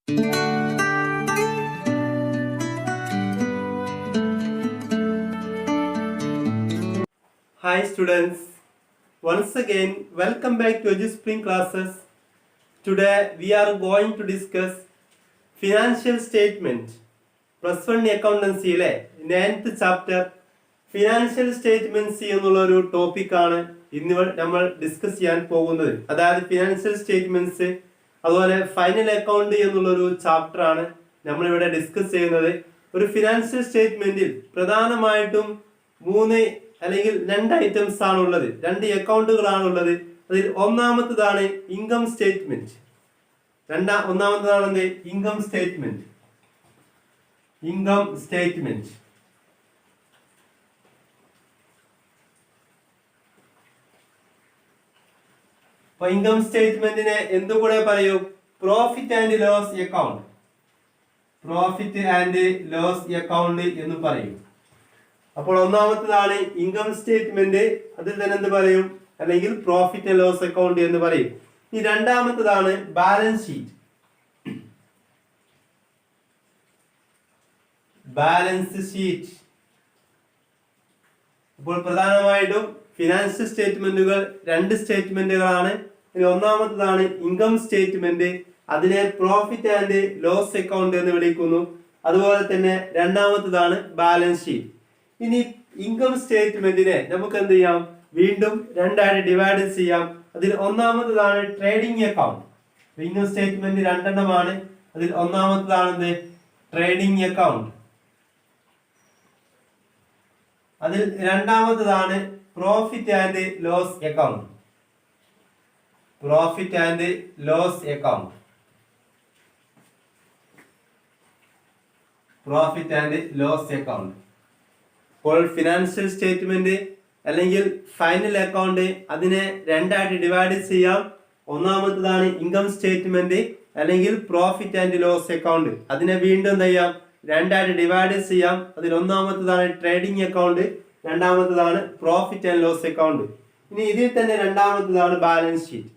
Hi students, once again welcome back to EduSpring classes. Today we are going to discuss financial statement. Plus 1 accountancy 9th chapter financial statements എന്നുള്ളൊരു ടോപ്പിക്കാണ് ഇന്ന് നമ്മൾ discuss ചെയ്യാൻ പോകുന്നത്. അതായത് financial statements അതുപോലെ final account എന്നുള്ളൊരു chapter ആണ് നമ്മളിവിടെ ഡിസ്കസ് ചെയ്യുന്നത്. ഒരു ഫിനാൻഷ്യൽ സ്റ്റേറ്റ്മെന്റിൽ പ്രധാനമായിട്ടും 3 അല്ലെങ്കിൽ 2 ഐറ്റംസ് ആണുള്ളത്, 2 അക്കൗണ്ടുകളാണുള്ളത്. അതിൽ ഒന്നാമത്തേതാണ് ഇൻകം സ്റ്റേറ്റ്മെന്റ്. ഒന്നാമത്തേതാണ് ഇൻകം സ്റ്റേറ്റ്മെന്റ്. ഇൻകം സ്റ്റേറ്റ്മെന്റ് അപ്പൊ ഇൻകം സ്റ്റേറ്റ്മെന്റിനെ എന്തുകൂടെ പറയൂ? Profit and loss account. Profit and loss account എന്ന് പറയും. അപ്പോൾ ഒന്നാമത്തേതാണ് ഇൻകം സ്റ്റേറ്റ്മെന്റ്, അതിൽ തന്നെ എന്ത് പറയും? അല്ലെങ്കിൽ പ്രോഫിറ്റ് ആൻഡ് ലോസ് അക്കൗണ്ട് എന്ന് പറയും. ഈ രണ്ടാമത്തേതാണ് ബാലൻസ് ഷീറ്റ്. Balance sheet. അപ്പോൾ പ്രധാനമായിട്ടും ഫിനാൻഷ്യൽ സ്റ്റേറ്റ്മെന്റുകൾ 2 സ്റ്റേറ്റ്മെന്റുകളാണ്. ഒന്നാമത്തേതാണ് ഇൻകം സ്റ്റേറ്റ്മെന്റ്, അതിനെ പ്രോഫിറ്റ് ആൻഡ് ലോസ് അക്കൗണ്ട് എന്ന് വിളിക്കുന്നു. അതുപോലെ തന്നെ രണ്ടാമത്തേതാണ് ബാലൻസ് ഷീറ്റ്. ഇനി ഇൻകം സ്റ്റേറ്റ്മെന്റിനെ നമുക്ക് എന്ത് ചെയ്യാം? വീണ്ടും 2 ആയിട്ട് ഡിവൈഡ് ചെയ്യാം. അതിൽ ഒന്നാമത്തേതാണ് ട്രേഡിംഗ് അക്കൗണ്ട്. ഇൻകം സ്റ്റേറ്റ്മെന്റ് 2 എണ്ണമാണ്. അതിൽ ഒന്നാമത്തേതാണ് ട്രേഡിംഗ് അക്കൗണ്ട്. അതിൽ രണ്ടാമത്തേതാണ് profit and loss account. Profit and loss account. Profit and loss account. അപ്പോൾ ഫിനാൻഷ്യൽ സ്റ്റേറ്റ്മെന്റ് അല്ലെങ്കിൽ ഫൈനൽ അക്കൗണ്ട് അതിനെ 2 ആയിട്ട് ഡിവൈഡ് ചെയ്യാം. ഒന്നാമത്തേതാണ് ഇൻകം സ്റ്റേറ്റ്മെന്റ് അല്ലെങ്കിൽ പ്രോഫിറ്റ് ആൻഡ് ലോസ് അക്കൗണ്ട്. അതിനെ വീണ്ടും എന്ത് ചെയ്യാം? 2 ആയിട്ട് ഡിവൈഡ് ചെയ്യാം. അതിൽ ഒന്നാമത്തേതാണ് ട്രേഡിംഗ് അക്കൗണ്ട്, രണ്ടാമത്തേതാണ് പ്രോഫിറ്റ് ആൻഡ് ലോസ് അക്കൗണ്ട്. ഇനി ഇതിൽ തന്നെ രണ്ടാമത്തേതാണ് ബാലൻസ് ഷീറ്റ്.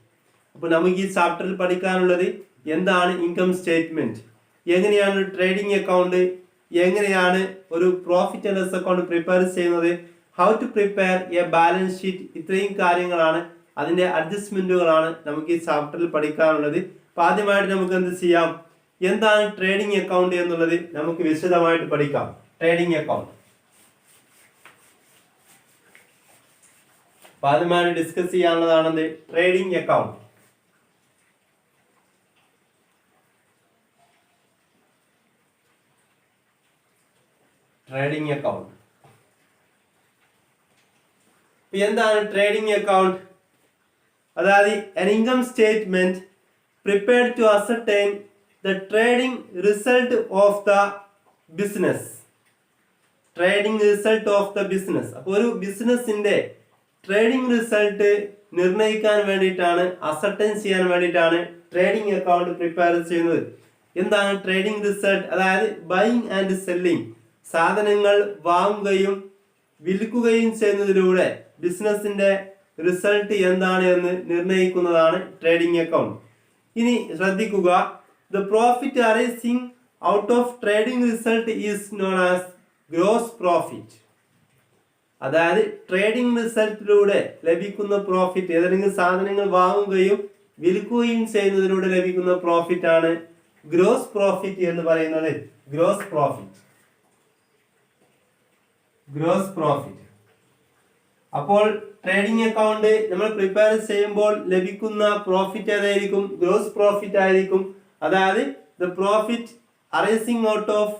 അപ്പോൾ നമുക്ക് ഈ ചാപ്റ്ററിൽ പഠിക്കാനുള്ളത് എന്താണ് ഇൻകം സ്റ്റേറ്റ്മെന്റ്, എങ്ങനെയാണ് ട്രേഡിംഗ് അക്കൗണ്ട്, എങ്ങനെയാണ് ഒരു profit and loss account prepare ചെയ്യുന്നത്, how to prepare a balance sheet. ഇത്രയും കാര്യങ്ങളാണ്, അതിന്റെ അഡ്ജസ്റ്റ്മെന്റുകളാണ് നമുക്ക് ഈ ചാപ്റ്ററിൽ പഠിക്കാനുള്ളത്. അപ്പൊ ആദ്യമായിട്ട് നമുക്ക് എന്ത് ചെയ്യാം? എന്താണ് ട്രേഡിംഗ് അക്കൗണ്ട് എന്നുള്ളത് നമുക്ക് വിശദമായിട്ട് പഠിക്കാം. ട്രേഡിംഗ് അക്കൗണ്ട് ആദ്യമായിട്ട് ഡിസ്കസ് ചെയ്യാനുള്ളതാണ് ട്രേഡിംഗ് അക്കൗണ്ട്. ട്രേഡിംഗ് അക്കൗണ്ട് എന്താണ് ട്രേഡിംഗ് അക്കൗണ്ട്? അതായത് an income statement prepared to ascertain the trading result of the business. Trading result of the business. അപ്പോൾ ഒരു ബിസിനസിന്റെ ട്രേഡിംഗ് റിസൾട്ട് നിർണ്ണയിക്കാൻ വേണ്ടിയിട്ടാണ്, അസർട്ടൈൻ ചെയ്യാൻ വേണ്ടിയിട്ടാണ് ട്രേഡിംഗ് അക്കൗണ്ട് പ്രിപ്പയർ ചെയ്യുന്നത്. എന്താണ് ട്രേഡിംഗ് റിസൾട്ട്? അതായത് ബൈയിങ് ആൻഡ് സെല്ലിംഗ്, സാധനങ്ങൾ വാങ്ങുകയും വിൽക്കുകയും ചെയ്യുന്നതിലൂടെ ബിസിനസിന്റെ റിസൾട്ട് എന്താണ് എന്ന് നിർണ്ണയിക്കുന്നതാണ് ട്രേഡിംഗ് അക്കൗണ്ട്. ഇനി ശ്രദ്ധിക്കുക, the profit arising out of trading result is known as gross profit. അതായത് ട്രേഡിംഗ് റിസൾട്ടിലൂടെ ലഭിക്കുന്ന പ്രോഫിറ്റ്, ഏതെങ്കിലും സാധനങ്ങൾ വാങ്ങുകയും വിൽക്കുകയും ചെയ്യുന്നതിലൂടെ ലഭിക്കുന്ന പ്രോഫിറ്റ് ആണ് ഗ്രോസ് പ്രോഫിറ്റ് എന്ന് പറയുന്നത്. Gross profit. Gross profit. അപ്പോൾ ട്രേഡിംഗ് അക്കൗണ്ട് നമ്മൾ പ്രിപ്പയർ ചെയ്യുമ്പോൾ ലഭിക്കുന്ന പ്രോഫിറ്റ് ഏതായിരിക്കും? ഗ്രോസ് പ്രോഫിറ്റ് ആയിരിക്കും. അതായത് the profit arising out of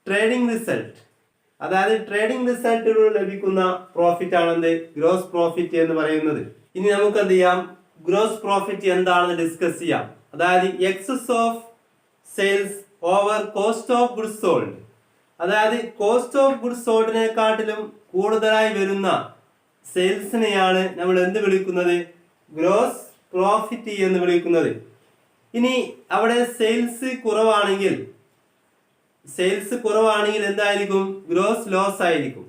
trading result, അതായത് ട്രേഡിംഗ് റിസൾട്ടിലൂടെ ലഭിക്കുന്ന പ്രോഫിറ്റ് ആണ് ഗ്രോസ് പ്രോഫിറ്റ് എന്ന് പറയുന്നത്. ഇനി നമുക്ക് എന്ത് ചെയ്യാം? ഗ്രോസ് പ്രോഫിറ്റ് എന്താണെന്ന് ഡിസ്കസ് ചെയ്യാം. അതായത് excess of sales over cost of goods sold. അതായത് കോസ്റ്റ് ഓഫ് ഗുഡ്സ് സോൾഡിനെക്കാട്ടിലും കൂടുതലായി വരുന്ന സെയിൽസിനെയാണ് നമ്മൾ എന്ത് വിളിക്കുന്നത്? ഗ്രോസ് പ്രോഫിറ്റ് എന്ന് വിളിക്കുന്നത്. ഇനി അവിടെ സെയിൽസ് കുറവാണെങ്കിൽ എന്തായിരിക്കും? ഗ്രോസ് ലോസ് ആയിരിക്കും.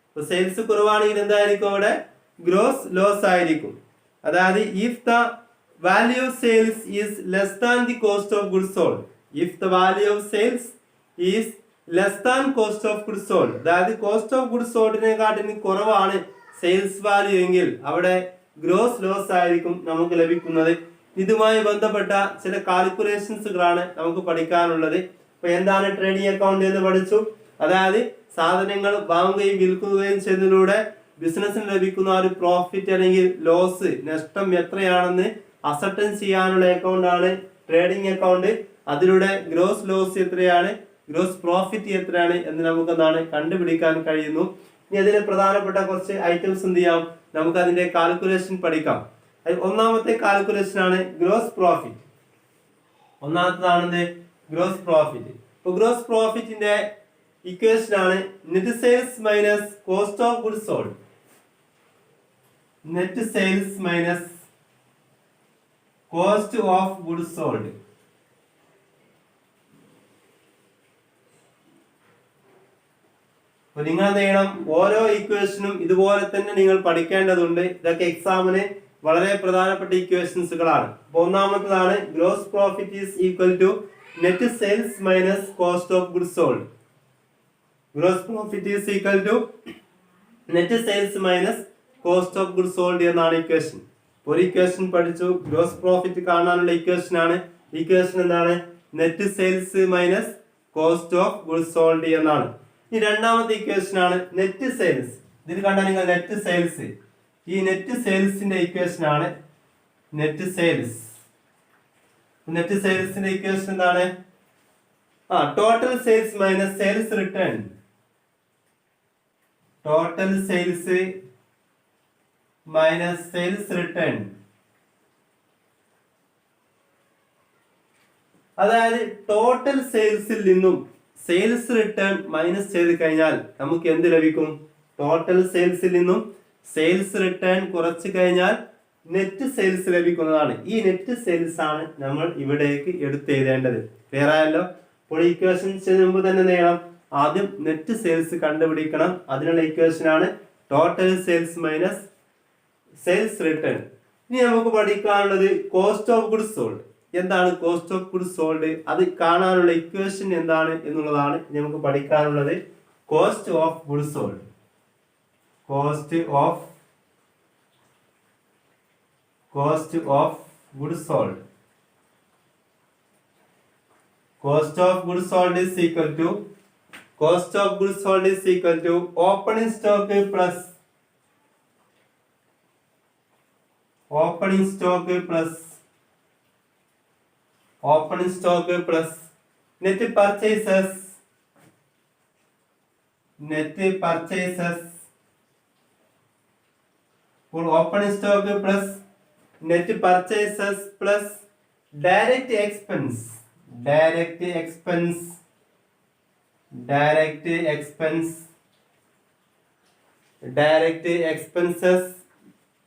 അപ്പോൾ സെയിൽസ് കുറവാണെങ്കിൽ എന്തായിരിക്കും? അവിടെ ഗ്രോസ് ലോസ് ആയിരിക്കും. അതായത് if the value of sales is less than the cost of goods sold. If the value of sales is less than cost of goods sold, അതായത് കോസ്റ്റ് ഓഫ് ഗുഡ്സ് സോൾഡിനെക്കാട്ടിന് കുറവാണ് sales value എങ്കിൽ അവിടെ gross loss ആയിരിക്കും നമുക്ക് ലഭിക്കുന്നത്. ഇതുമായി ബന്ധപ്പെട്ട ചില കാൽക്കുലേഷൻസുകളാണ് നമുക്ക് പഠിക്കാനുള്ളത്. അപ്പൊ എന്താണ് ട്രേഡിംഗ് അക്കൗണ്ട് എന്ന് പഠിച്ചു. അതായത് സാധനങ്ങൾ വാങ്ങുകയും വിൽക്കുകയും ചെയ്യുന്നതിലൂടെ ബിസിനസ്സിന് ലഭിക്കുന്ന ഒരു പ്രോഫിറ്റ് അല്ലെങ്കിൽ ലോസ്, നഷ്ടം എത്രയാണെന്ന് അസർട്ടൻ ചെയ്യാനുള്ള അക്കൗണ്ട് ആണ് ട്രേഡിംഗ് അക്കൗണ്ട്. അതിലൂടെ ഗ്രോസ് ലോസ് എത്രയാണ്, ഗ്രോസ് പ്രോഫിറ്റ് എത്രയാണ് എന്ന് നമുക്ക് എന്താണ് കണ്ടുപിടിക്കാൻ കഴിയുന്നു. ഇനി അതിലെ പ്രധാനപ്പെട്ട കുറച്ച് ഐറ്റംസ് എന്ത് ചെയ്യാം, നമുക്ക് അതിന്റെ കാൽക്കുലേഷൻ പഠിക്കാം. ഒന്നാമത്തെ കാൽക്കുലേഷൻ ആണ് ഗ്രോസ് പ്രോഫിറ്റ്. ഒന്നാമത്തേതാണ് ഗ്രോസ് പ്രോഫിറ്റ്. ഇപ്പൊ ഗ്രോസ് പ്രോഫിറ്റിന്റെ ഇക്വേഷൻ ആണ് net sales minus cost of goods sold. Net sales minus cost of goods sold. അപ്പൊ നിങ്ങൾ എന്ത് ചെയ്യണം, ഓരോ ഇക്വേഷനും ഇതുപോലെ തന്നെ നിങ്ങൾ പഠിക്കേണ്ടതുണ്ട്. ഇതൊക്കെ എക്സാമിന് വളരെ പ്രധാനപ്പെട്ട ഇക്വേഷൻസുകളാണ്. അപ്പൊ ഒന്നാമത്തേതാണ് gross profit is equal to net sales minus cost of goods sold. Gross profit is equal to net sales minus cost of goods sold എന്നാണ് ഇക്വേഷൻ. ഒരു ഇക്വേഷൻ പഠിച്ചു, ഗ്രോസ് പ്രോഫിറ്റ് കാണാനുള്ള ഇക്വേഷൻ ആണ്. ഇക്വേഷൻ എന്താണ്, net sales minus cost of goods sold എന്നാണ്. ഈ രണ്ടാമത്തെ equation ആണ് നെറ്റ് സെയിൽസ്. ഇതിൽ കണ്ടാൽ നിങ്ങൾ നെറ്റ് സെയിൽസ്, ഈ നെറ്റ് സെയിൽസിന്റെ ഇക്വേഷൻ ആണ് നെറ്റ് സെയിൽസ്. നെറ്റ് സെയിൽസിന്റെ ഇക്വേഷൻ എന്താണ്, total sales minus sales return. Total sales minus sales return. അതായത് ടോട്ടൽ സെയിൽസിൽ നിന്നും സെയിൽസ് റിട്ടേൺ മൈനസ് ചെയ്ത് കഴിഞ്ഞാൽ നമുക്ക് എന്ത് ലഭിക്കും, ടോട്ടൽ സെയിൽസിൽ നിന്നും സെയിൽസ് റിട്ടേൺ കുറച്ച് കഴിഞ്ഞാൽ നെറ്റ് സെയിൽസ് ലഭിക്കുന്നതാണ്. ഈ നെറ്റ് സെയിൽസ് ആണ് നമ്മൾ ഇവിടേക്ക് എടുത്തെഴുതേണ്ടത്. ക്ലിയർ ആയല്ലോ. അപ്പോൾ ഇക്വേഷൻ മുമ്പ് തന്നെ ചെയ്യണം, ആദ്യം നെറ്റ് സെയിൽസ് കണ്ടുപിടിക്കണം. അതിനുള്ള ഇക്വേഷൻ ആണ് total sales minus sales return. ഇനി നമുക്ക് പഠിക്കാനുള്ളത് കോസ്റ്റ് ഓഫ് ഗുഡ്സ് സോൾഡ്. എന്താണ് കോസ്റ്റ് ഓഫ് ഗുഡ്സ് സോൾഡ്, അത് കാണാനുള്ള ഇക്വേഷൻ എന്താണ് എന്നുള്ളതാണ് നമുക്ക് പഠിക്കാനുള്ളത്. Cost of goods sold. Cost of goods sold. Cost of goods sold is equal to opening stock plus net purchases for opening stock plus net purchases plus direct expenses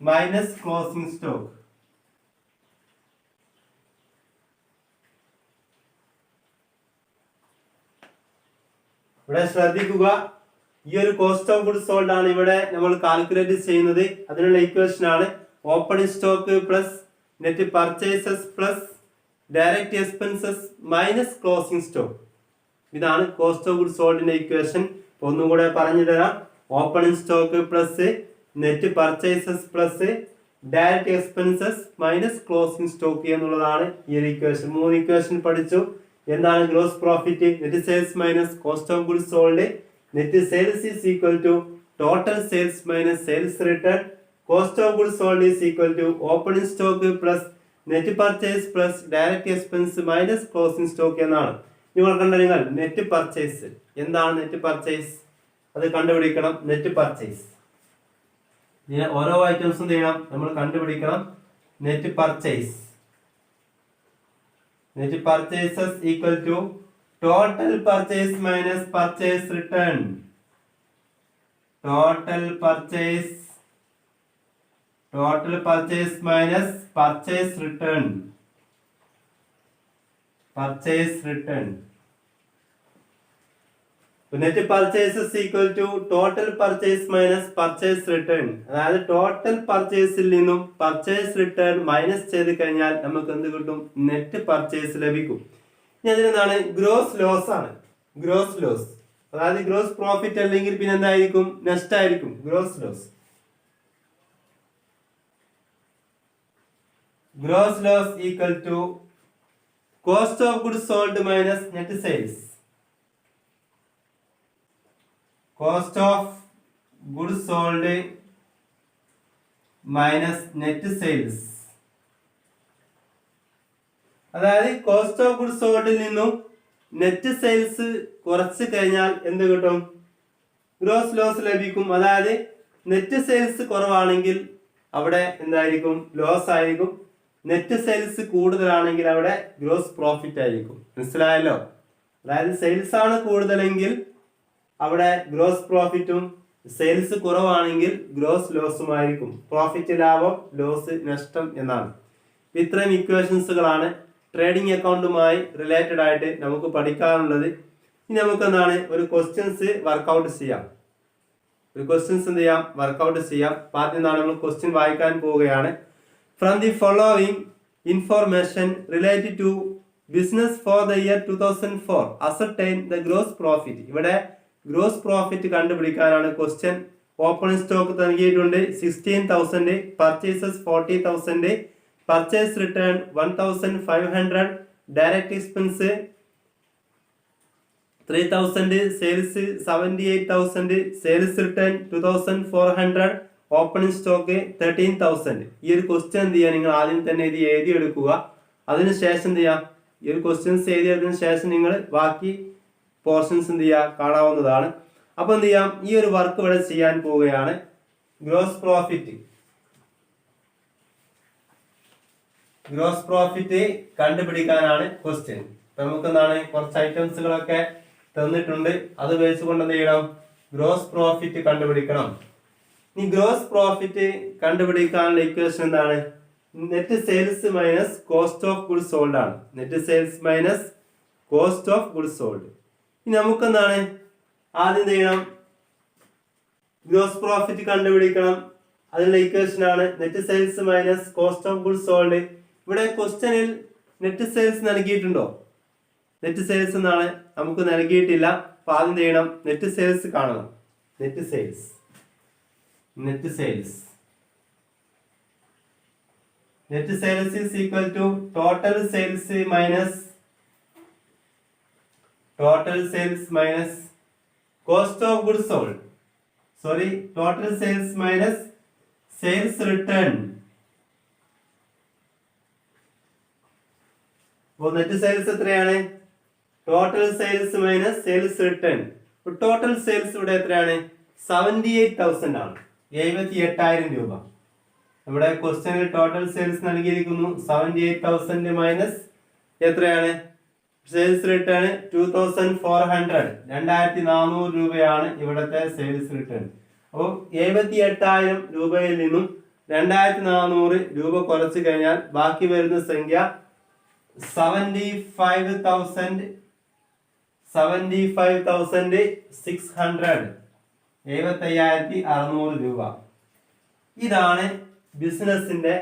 minus closing stock. ഇവിടെ ശ്രദ്ധിക്കുക, ഈ ഒരു cost of goods sold ആണ് ഇവിടെ നമ്മൾ calculate ചെയ്യുന്നത്. അതിനുള്ള equation ആണ് opening stock plus net purchases plus direct expenses minus closing stock. ഇതാണ് കോസ്റ്റ് ഓഫ് ഗുഡ്സ് സോൾഡിന്റെ ഇക്വേഷൻ. ഒന്നും കൂടെ പറഞ്ഞു തരാം. Opening stock plus net purchases plus direct expenses minus closing stock എന്നുള്ളതാണ് ഈ ഒരു ഇക്വേഷൻ. മൂന്ന് ഇക്വേഷൻ പഠിച്ചു. എന്താണ് gross profit, net sales minus cost of goods sold. Net sales is equal to total sales minus sales return. Cost of goods sold is equal to opening stock plus net purchase plus direct expense minus closing stock എന്നാണ്. നിങ്ങൾ കണ്ട നിങ്ങൾ net purchase, എന്താണ് net purchase, അത് കണ്ടുപിടിക്കണം. Net purchase ഇതിനെ ഓരോ ഐറ്റംസും ചെയ്യണം, നമ്മൾ കണ്ടുപിടിക്കണം. Net purchase equal to total purchase minus purchase return. ടോട്ടൽ purchase minus purchase return. Net purchases equal to total purchase minus purchase return. അതായത് ടോട്ടൽ പർച്ചേസിൽ നിന്നും പർച്ചേസ് റിട്ടേൺ മൈനസ് ചെയ്ത് കഴിഞ്ഞാൽ നമുക്ക് എന്ത് കിട്ടും? നെറ്റ് പർച്ചേസ് ലഭിക്കും. ഇനി അതിനെന്താണ്? ഗ്രോസ് ലോസ് ആണ്. ഗ്രോസ് ലോസ് അതായത് ഗ്രോസ് പ്രോഫിറ്റ് അല്ലെങ്കിൽ പിന്നെ എന്തായിരിക്കും? നഷ്ടമായിരിക്കും. Gross loss. Gross loss equal to cost of goods sold minus net sales. Cost of goods sold minus net sales. അതായത് കോസ്റ്റ് ഓഫ് ഗുഡ്സ് സോൾഡിൽ നിന്നും നെറ്റ് സെയിൽസ് കുറച്ച് കഴിഞ്ഞാൽ എന്ത് കിട്ടും? ഗ്രോസ് ലോസ് ലഭിക്കും. അതായത് നെറ്റ് സെയിൽസ് കുറവാണെങ്കിൽ അവിടെ എന്തായിരിക്കും? ലോസ് ആയിരിക്കും. നെറ്റ് സെയിൽസ് കൂടുതലാണെങ്കിൽ അവിടെ ഗ്രോസ് പ്രോഫിറ്റ് ആയിരിക്കും. മനസ്സിലായല്ലോ? അതായത് സെയിൽസ് ആണ് കൂടുതലെങ്കിൽ അവിടെ ഗ്രോസ് പ്രോഫിറ്റും, സെയിൽസ് കുറവാണെങ്കിൽ ഗ്രോസ് ലോസുമായിരിക്കും. പ്രോഫിറ്റ് ലാഭം, ലോസ് നഷ്ടം എന്നാണ്. ഇത്രയും ഇക്വേഷൻസുകളാണ് ട്രേഡിംഗ് അക്കൗണ്ടുമായി റിലേറ്റഡ് ആയിട്ട് നമുക്ക് പഠിക്കാനുള്ളത്. ഇനി നമുക്ക് എന്താണ്? ഒരു ക്വസ്റ്റ്യൻസ് വർക്കൗട്ട് ചെയ്യാം. വർക്കൗട്ട് ചെയ്യാം. ആദ്യം നമ്മൾ ക്വസ്റ്റ്യൻ വായിക്കാൻ പോവുകയാണ്. From the following information related to business for the year 2004 ascertain the gross profit. ഇവിടെ ഗ്രോസ് പ്രോഫിറ്റ് കണ്ടുപിടിക്കാനാണ് ക്വസ്റ്റ്യൻ. ഓപ്പണിംഗ് സ്റ്റോക്ക് നൽകിയിട്ടുണ്ട് 16,000, purchases 40,000, purchase return 1,500, direct expense 3,000, sales 78,000, sales return 2,400, opening stock 13,000. ഈ ഒരു ക്വസ്റ്റ്യൻ എന്ത് ചെയ്യാം? നിങ്ങൾ ആദ്യം തന്നെ ഇത് എഴുതിയെടുക്കുക. അതിനുശേഷം എന്ത് ചെയ്യാം? ഈ ഒരു ക്വസ്റ്റ്യൻസ് എഴുതിയതിനു ശേഷം നിങ്ങൾ ബാക്കി പോർഷൻസ് എന്ത് ചെയ്യുക? കാണാവുന്നതാണ്. അപ്പൊ എന്ത് ചെയ്യാം? ഈ ഒരു വർക്ക് ഇവിടെ ചെയ്യാൻ പോവുകയാണ്. ഗ്രോസ് പ്രോഫിറ്റ് കണ്ടുപിടിക്കാനാണ് ക്വസ്റ്റ്യൻ. നമുക്ക് എന്താണ്? കുറച്ച് ഐറ്റംസുകളൊക്കെ തന്നിട്ടുണ്ട്. അത് വെച്ചുകൊണ്ട് എന്ത് ചെയ്യണം? ഗ്രോസ് പ്രോഫിറ്റ് കണ്ടുപിടിക്കണം. ഈ ഗ്രോസ് പ്രോഫിറ്റ് കണ്ടുപിടിക്കാനുള്ള ഇക്വേഷൻ എന്താണ്? Net sales minus cost of goods sold ആണ്. Net sales minus cost of goods sold. ഇനി നമുക്ക് എന്താണ്? ആദ്യം ചെയ്യണം? ഗ്രോസ് പ്രോഫിറ്റ് കണ്ടുപിടിക്കണം. അതിനുള്ള ഇക്വേഷൻ ആണ് net sales minus cost of goods sold. ഇവിടെ ക്വസ്റ്റ്യനിൽ നെറ്റ് സെയിൽസ് നൽകിയിട്ടുണ്ടോ? നെറ്റ് സെയിൽസ് എന്നാണ് നമുക്ക് നൽകിയിട്ടില്ല. അപ്പൊ ആദ്യം ചെയ്യണം? നെറ്റ് സെയിൽസ് കാണണം. Net sales is equal to total sales minus cost of goods sold. Total sales minus sales return. അപ്പോൾ നെറ്റ് സെയിൽസ് എത്രയാണ്? Total sales minus sales return. Total sales ഇവിടെ എത്രയാണ്? 78,000 ആണ്. 78,000 രൂപ. നമ്മുടെ ക്വസ്റ്റ്യനിൽ ടോട്ടൽ സെയിൽസ് നൽകിയിരിക്കുന്നു 78,000 മൈനസ് എത്രയാണ്? സെയിൽസ് റിട്ടേൺ 2,400, 2,400 രൂപയാണ് ഇവിടത്തെ സെയിൽസ് റിട്ടേൺ. അപ്പോൾ 78,000 രൂപയിൽ നിന്നും 2,400 രൂപ കുറച്ച് കഴിഞ്ഞാൽ ബാക്കി വരുന്ന സംഖ്യ 75,600, 75,600 രൂപ. ഇതാണ് ബിസിനസിന്റെ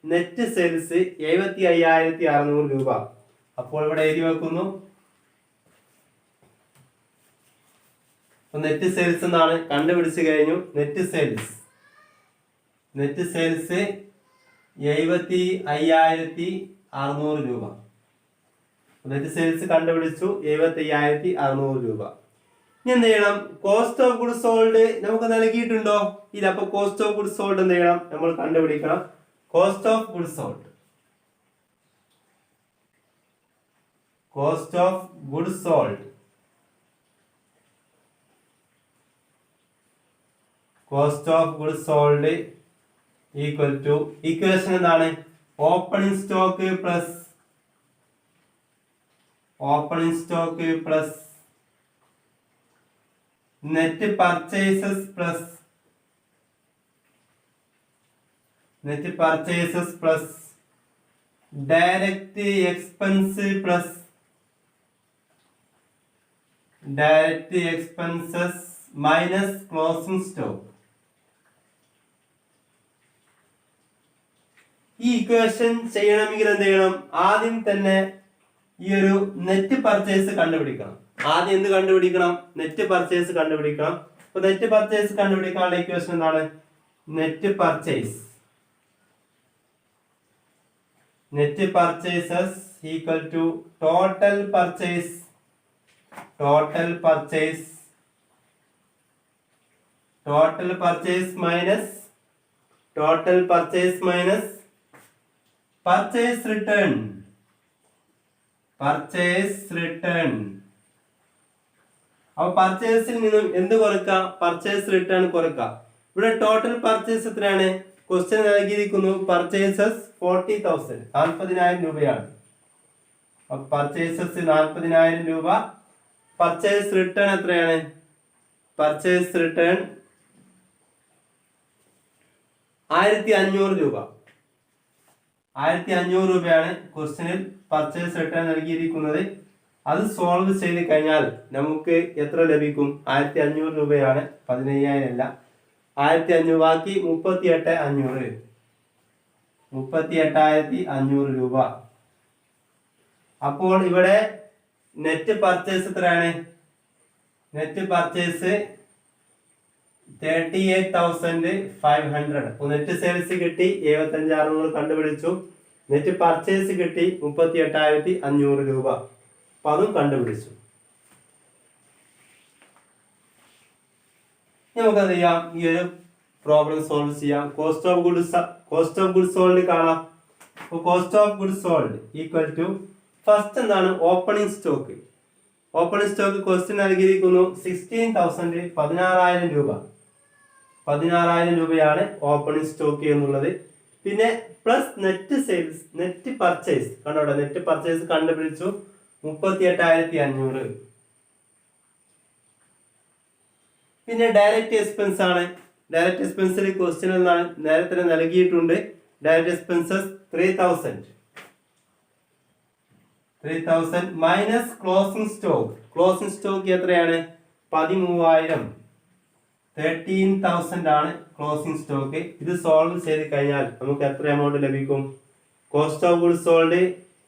നെറ്റ് സെയിൽസ് 75,600 രൂപ. അപ്പോൾ ഇവിടെ എഴുതി വെക്കുന്നു. നെറ്റ് സെയിൽസ് എന്നാണ് കണ്ടുപിടിച്ചു കഴിഞ്ഞു. നെറ്റ് സെയിൽസ് 75,600 രൂപ. നെറ്റ് സെയിൽസ് കണ്ടുപിടിച്ചു 75,600 രൂപ. ഇനി എന്ത് ചെയ്യണം? കോസ്റ്റ് ഓഫ് ഗുഡ്സ് സോൾഡ് നമുക്ക് നൽകിയിട്ടുണ്ടോ? ഇല്ല. അപ്പൊ കോസ്റ്റ് ഓഫ് ഗുഡ്സ് സോൾഡ് എന്ത് ചെയ്യണം? നമ്മൾ കണ്ടുപിടിക്കണം. Cost of goods sold equal to equation എന്താണ്? Opening stock plus net purchases plus direct expense direct expenses minus closing stock. ഈ ഇക്വേഷൻ ചെയ്യണമെങ്കിൽ എന്ത് ചെയ്യണം? ആദ്യം തന്നെ ഈ ഒരു നെറ്റ് പർച്ചേസ് കണ്ടുപിടിക്കണം. ആദ്യം എന്ത് കണ്ടുപിടിക്കണം? നെറ്റ് പർച്ചേസ് കണ്ടുപിടിക്കണം. അപ്പൊ നെറ്റ് പർച്ചേസ് കണ്ടുപിടിക്കാനുള്ള ഇക്വേഷൻ എന്താണ്? Net purchase equal to total purchase minus purchase return. അപ്പൊ പർച്ചേസിൽ നിന്നും എന്ത് കുറക്കാം? പർച്ചേസ് റിട്ടേൺ കുറക്കാം. ഇവിടെ ടോട്ടൽ പർച്ചേസ് എത്രയാണ്? ക്വസ്റ്റ്യൻ നൽകിയിരിക്കുന്നു പർച്ചേസസ് 40,000, 40,000 രൂപയാണ്. പർച്ചേസസ് 40,000 രൂപ. പർച്ചേസ് റിട്ടേൺ എത്രയാണ്? പർച്ചേസ് റിട്ടേൺ 1,500 രൂപ. 1,500 രൂപയാണ് ക്വസ്റ്റ്യനിൽ പർച്ചേസ് റിട്ടേൺ നൽകിയിരിക്കുന്നത്. അത് സോൾവ് ചെയ്ത് കഴിഞ്ഞാൽ നമുക്ക് എത്ര ലഭിക്കും? 1,500 രൂപയാണ്, 15,000 അല്ല. 1,500 ബാക്കി 38,500 രൂപ. അപ്പോൾ ഇവിടെ നെറ്റ് പർച്ചേസ് എത്രയാണ്? Net purchase 38,500. നെറ്റ് സെയിൽസ് കിട്ടി 75,600 കണ്ടുപിടിച്ചു. നെറ്റ് പർച്ചേസ് കിട്ടി 38,500 രൂപ. അപ്പൊ അതും കണ്ടുപിടിച്ചു. നമുക്ക് എന്ത് ചെയ്യാം? ഈ ഒരു പ്രോബ്ലം സോൾവ് ചെയ്യാം. കോസ്റ്റ് ഓഫ് ഗുഡ്സ് സോൾഡ് കാണാം. Cost of goods sold equal to first എന്താണ്? Opening stock. Opening stock question നൽകിയിരിക്കുന്നു 16,000, 16,000 രൂപ. 16,000 രൂപയാണ് ഓപ്പണിംഗ് സ്റ്റോക്ക് എന്നുള്ളത്. പിന്നെ plus net sales, net purchase കണ്ടോ? നെറ്റ് പർച്ചേസ് കണ്ടുപിടിച്ചു 38,500. പിന്നെ ഡയറക്റ്റ് എക്സ്പെൻസ് ആണ്. ഡയറക്റ്റ് എക്സ്പെൻസിൽ ക്വസ്റ്റ്യൻ എന്താണ്? നേരത്തെ നൽകിയിട്ടുണ്ട്. Direct expenses 3,000 minus closing stock. Closing stock എത്രയാണ്? 13,000. 13,000 ആണ് ക്ലോസിംഗ് സ്റ്റോക്ക്. ഇത് സോൾവ് ചെയ്ത് കഴിഞ്ഞാൽ നമുക്ക് എത്ര എമൗണ്ട് ലഭിക്കും? കോസ്റ്റ് ഓഫ് ഗുഡ്സ് സോൾഡ്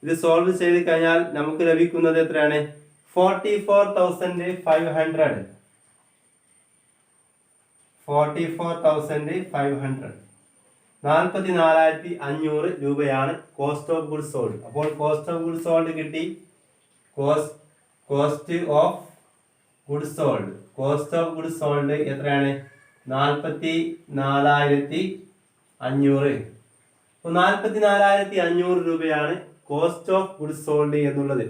ഇത് സോൾവ് ചെയ്ത് കഴിഞ്ഞാൽ നമുക്ക് ലഭിക്കുന്നത് എത്രയാണ്? 44,500. 44,500 രൂപയാണ് കോസ്റ്റ് ഓഫ് ഗുഡ്സ് സോൾഡ്. അപ്പോൾ കോസ്റ്റ് ഓഫ് ഗുഡ്സ് സോൾഡ് കിട്ടി. കോസ്റ്റ് ഓഫ് ഗുഡ്സ് സോൾഡ് എത്രയാണ്? 44,500. അപ്പോൾ 44,500 രൂപയാണ് കോസ്റ്റ് ഓഫ് ഗുഡ്സ് സോൾഡ് എന്നുള്ളത്.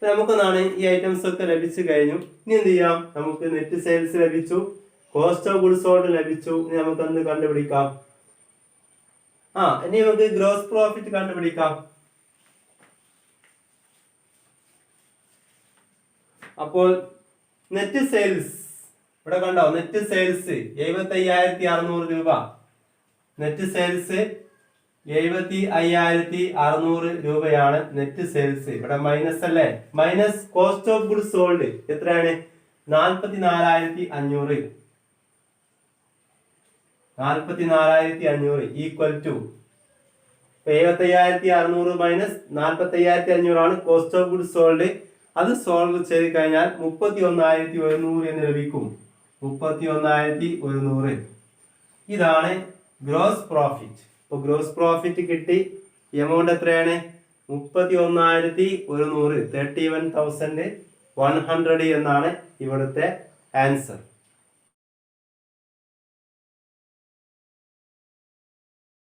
നമുക്കെന്താണ്? ഈ ഐറ്റംസ് ഒക്കെ ലഭിച്ചു കഴിഞ്ഞു. ഇനി എന്ത് ചെയ്യാം? നമുക്ക് നെറ്റ് സെയിൽസ് ലഭിച്ചു, കോസ്റ്റ് ഓഫ് ഗുഡ്സ് സോൾഡ് ലഭിച്ചു. ഇനി നമുക്ക് എന്ത് കണ്ടുപിടിക്കാം? ഇനി നമുക്ക് ഗ്രോസ് പ്രോഫിറ്റ് കണ്ടുപിടിക്കാം. അപ്പോൾ നെറ്റ് സെയിൽസ് ഇവിടെ കണ്ടോ? നെറ്റ് സെയിൽസ് 75,600 രൂപ. നെറ്റ് സെയിൽസ് 75,600 രൂപയാണ് നെറ്റ് സെയിൽസ്. ഇവിടെ മൈനസ് അല്ലേ? Minus cost of goods sold എത്രയാണ്? 44,500. 44,500 ഈക്വൽ ടു 75,600 മൈനസ് 45,500 ആണ് കോസ്റ്റ് ഓഫ് ഗുഡ്സ് സോൾഡ്. അത് സോൾവ് ചെയ്ത് കഴിഞ്ഞാൽ 31,100 എന്ന് ലഭിക്കും. 31,100. ഇതാണ് ഗ്രോസ് പ്രോഫിറ്റ്. അപ്പോൾ ഗ്രോസ് പ്രോഫിറ്റ് കിട്ടി. എമൗണ്ട് എത്രയാണ്? 31,100. 31,100 എന്നാണ് ഇവിടുത്തെ ആൻസർ.